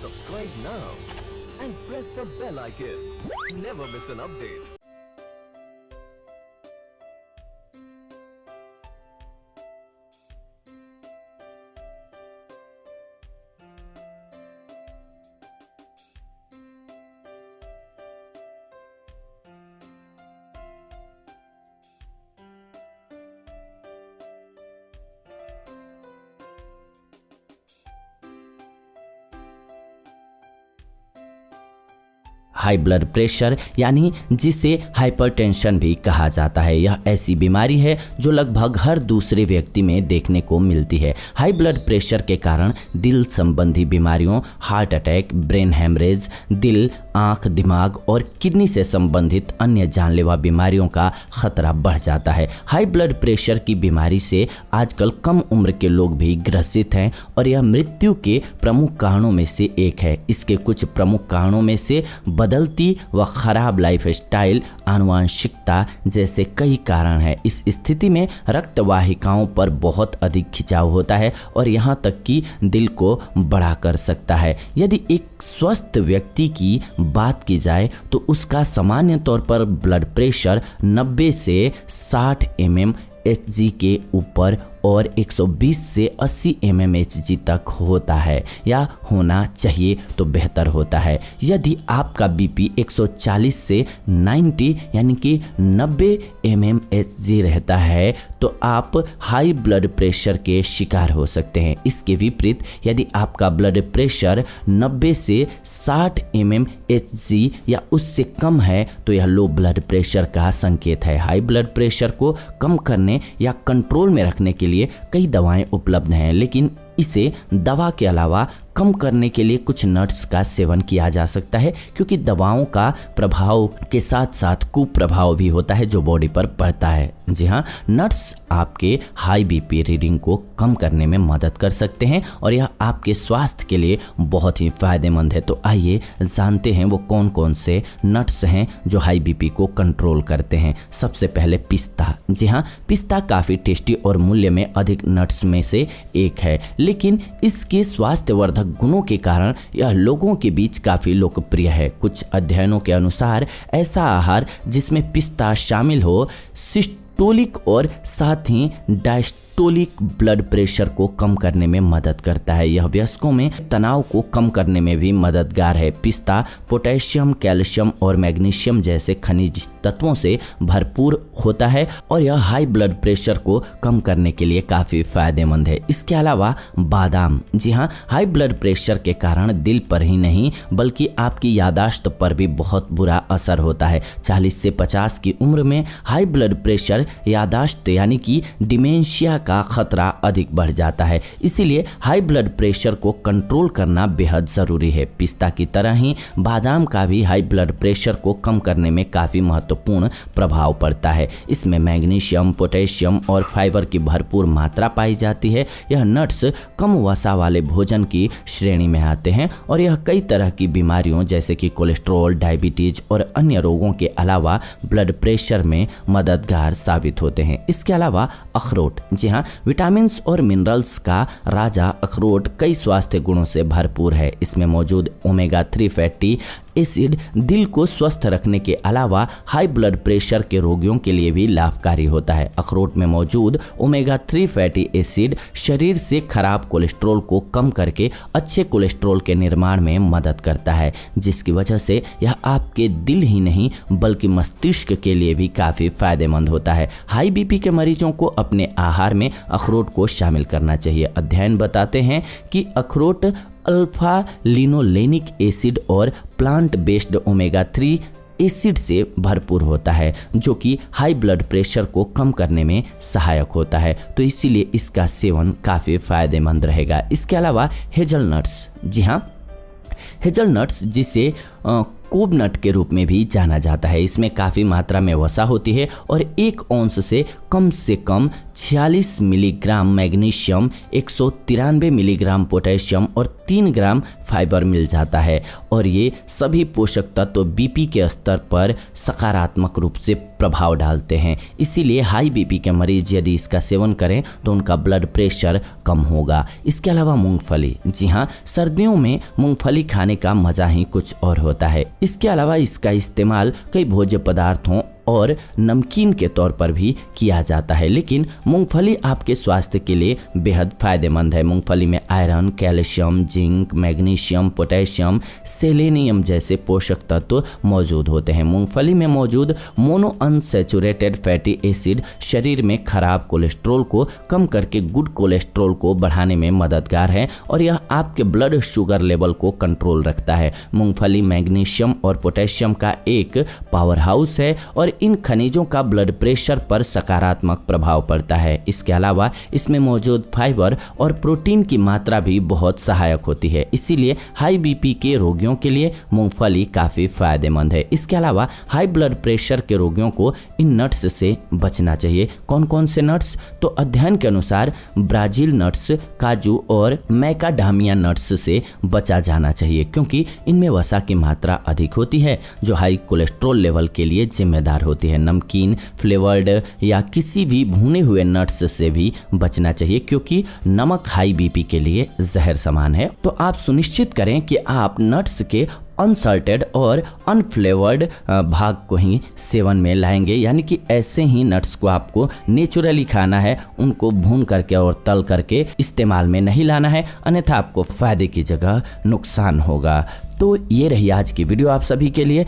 Subscribe now and press the bell icon. Never miss an update. High blood pressure यानी जिसे hypertension भी कहा जाता है, यह ऐसी बीमारी है जो लगभग हर दूसरे व्यक्ति में देखने को मिलती है। हाई ब्लड प्रेशर के कारण दिल संबंधी बीमारियों, हार्ट अटैक, ब्रेन हैमरेज, दिल, आंख, दिमाग और किडनी से संबंधित अन्य जानलेवा बीमारियों का खतरा बढ़ जाता है। हाई ब्लड प्रेशर की बीमारी से आजकल कम उम्र के लोग भी ग्रसित हैं और यह मृत्यु के प्रमुख कारणों में से एक है। इसके कुछ प्रमुख कारणों में से बदलती व खराब लाइफस्टाइल, आनुवंशिकता जैसे कई कारण हैं। इस स्थिति में रक्त वाहिकाओं पर बहुत अधिक खिंचाव होता है और यहाँ तक कि दिल को बड़ा कर सकता है। यदि एक स्वस्थ व्यक्ति की बात की जाए तो उसका सामान्य तौर पर ब्लड प्रेशर 90 से 60 mmHg के ऊपर और 120 से 80 mmHg तक होता है या होना चाहिए तो बेहतर होता है। यदि आपका बीपी 140 से 90 यानी कि 90 mmHg रहता है तो आप हाई ब्लड प्रेशर के शिकार हो सकते हैं। इसके विपरीत यदि आपका ब्लड प्रेशर 90 से 60 mmHg या उससे कम है तो यह लो ब्लड प्रेशर का संकेत है। हाई ब्लड प्रेशर को कम करने या कंट्रोल में रखने के लिए कई दवाएं उपलब्ध हैं, लेकिन इसे दवा के अलावा कम करने के लिए कुछ नट्स का सेवन किया जा सकता है, क्योंकि दवाओं का प्रभाव के साथ साथ कुप्रभाव भी होता है जो बॉडी पर पड़ता है। जी हाँ, नट्स आपके हाई बीपी रीडिंग को कम करने में मदद कर सकते हैं और यह आपके स्वास्थ्य के लिए बहुत ही फायदेमंद है। तो आइए जानते हैं वो कौन कौन से नट्स हैं जो हाई बीपी को कंट्रोल करते हैं। सबसे पहले पिस्ता। जी हाँ, पिस्ता काफ़ी टेस्टी और मूल्य में अधिक नट्स में से एक है, लेकिन इसके स्वास्थ्यवर्धक गुणों के कारण यह लोगों के बीच काफ़ी लोकप्रिय है। कुछ अध्ययनों के अनुसार ऐसा आहार जिसमें पिस्ता शामिल हो सिस्टोलिक और साथ ही डायस्टोलिक ब्लड प्रेशर को कम करने में मदद करता है। यह वयस्कों में तनाव को कम करने में भी मददगार है। पिस्ता पोटेशियम, कैल्शियम और मैग्नीशियम जैसे खनिज तत्वों से भरपूर होता है और यह हाई ब्लड प्रेशर को कम करने के लिए काफ़ी फायदेमंद है। इसके अलावा बादाम। जी हाँ, हाई ब्लड प्रेशर के कारण दिल पर ही नहीं बल्कि आपकी यादाश्त पर भी बहुत बुरा असर होता है। 40 से 50 की उम्र में हाई ब्लड प्रेशर यादाश्त यानी कि डिमेंशिया का खतरा अधिक बढ़ जाता है। इसीलिए हाई ब्लड प्रेशर को कंट्रोल करना बेहद ज़रूरी है। पिस्ता की तरह ही बादाम का भी हाई ब्लड प्रेशर को कम करने में काफ़ी महत्वपूर्ण प्रभाव पड़ता है। इसमें मैग्नीशियम, पोटेशियम और फाइबर की भरपूर मात्रा पाई जाती है। यह नट्स कम वसा वाले भोजन की श्रेणी में आते हैं और यह कई तरह की बीमारियों जैसे कि कोलेस्ट्रॉल, डायबिटीज और अन्य रोगों के अलावा ब्लड प्रेशर में मददगार साबित होते हैं। इसके अलावा अखरोट। जी हाँ, विटामिन्स और मिनरल्स का राजा अखरोट कई स्वास्थ्य गुणों से भरपूर है। इसमें मौजूद ओमेगा 3 फैटी एसिड दिल को स्वस्थ रखने के अलावा हाई ब्लड प्रेशर के रोगियों के लिए भी लाभकारी होता है। अखरोट में मौजूद ओमेगा 3 फैटी एसिड शरीर से खराब कोलेस्ट्रॉल को कम करके अच्छे कोलेस्ट्रॉल के निर्माण में मदद करता है, जिसकी वजह से यह आपके दिल ही नहीं बल्कि मस्तिष्क के लिए भी काफ़ी फायदेमंद होता है। हाई बीपी के मरीजों को अपने आहार में अखरोट को शामिल करना चाहिए। अध्ययन बताते हैं कि अखरोट अल्फा लिनोलेनिक एसिड और प्लांट बेस्ड ओमेगा 3 एसिड से भरपूर होता है, जो कि हाई ब्लड प्रेशर को कम करने में सहायक होता है। तो इसीलिए इसका सेवन काफ़ी फायदेमंद रहेगा। इसके अलावा हेजलनट्स। जी हाँ, हेजलनट्स जिसे कोबनट के रूप में भी जाना जाता है, इसमें काफ़ी मात्रा में वसा होती है और 1 औंस से कम 46 मिलीग्राम मैग्नीशियम, 193 मिलीग्राम पोटेशियम और 3 ग्राम फाइबर मिल जाता है। और ये सभी पोषक तत्व बीपी के स्तर पर सकारात्मक रूप से प्रभाव डालते हैं। इसीलिए हाई बीपी के मरीज यदि इसका सेवन करें तो उनका ब्लड प्रेशर कम होगा। इसके अलावा मूंगफली, जी हाँ, सर्दियों में मूंगफली खाने का मजा ही कुछ और होता है। इसके अलावा इसका इस्तेमाल कई भोज्य पदार्थों और नमकीन के तौर पर भी किया जाता है। लेकिन मूंगफली आपके स्वास्थ्य के लिए बेहद फायदेमंद है। मूंगफली में iron, calcium, zinc, magnesium, potassium, selenium जैसे पोषक तत्व मौजूद होते हैं। मूंगफली में मौजूद मोनो अनसैचुरेटेड फैटी एसिड शरीर में खराब कोलेस्ट्रॉल को कम करके गुड कोलेस्ट्रॉल को बढ़ाने में मददगार है और यह आपके ब्लड शुगर लेवल को कंट्रोल रखता है। मूंगफली मैग्नीशियम और पोटेशियम का एक पावर हाउस है और इन खनिजों का ब्लड प्रेशर पर सकारात्मक प्रभाव पड़ता है। इसके अलावा इसमें मौजूद फाइबर और प्रोटीन की मात्रा भी बहुत सहायक होती है। इसीलिए हाई बीपी के रोगियों के लिए मूंगफली काफ़ी फायदेमंद है। इसके अलावा हाई ब्लड प्रेशर के रोगियों को इन नट्स से बचना चाहिए। कौन कौन से नट्स? तो अध्ययन के अनुसार ब्राज़ील नट्स, काजू और मैकाडामिया नट्स से बचा जाना चाहिए क्योंकि इनमें वसा की मात्रा अधिक होती है जो हाई कोलेस्ट्रॉल लेवल के लिए जिम्मेदार होती है। नमकीन, फ्लेवर्ड या किसी भी भुने हुए नट्स से भी बचना चाहिए क्योंकि नमक हाई बीपी के लिए जहर समान है। तो आप सुनिश्चित करें कि आप नट्स के अनसॉल्टेड और अनफ्लेवर्ड भाग को ही सेवन में लाएंगे, यानी कि ऐसे ही नट्स को आपको नेचुरली खाना है, उनको भून करके और तल करके इस्तेमाल में नहीं लाना है, अन्यथा आपको फायदे की जगह नुकसान होगा। तो ये रही आज की वीडियो आप सभी के लिए।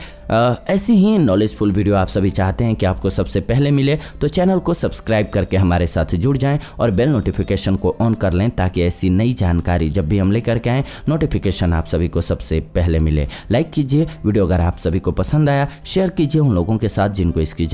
ऐसी ही नॉलेजफुल वीडियो आप सभी चाहते हैं कि आपको सबसे पहले मिले तो चैनल को सब्सक्राइब करके हमारे साथ जुड़ जाएं और बेल नोटिफिकेशन को ऑन कर लें ताकि ऐसी नई जानकारी जब भी हम लेकर के आएँ नोटिफिकेशन आप सभी को सबसे पहले मिले। लाइक कीजिए वीडियो अगर आप सभी को पसंद आया, शेयर कीजिए उन लोगों के साथ जिनको इसकी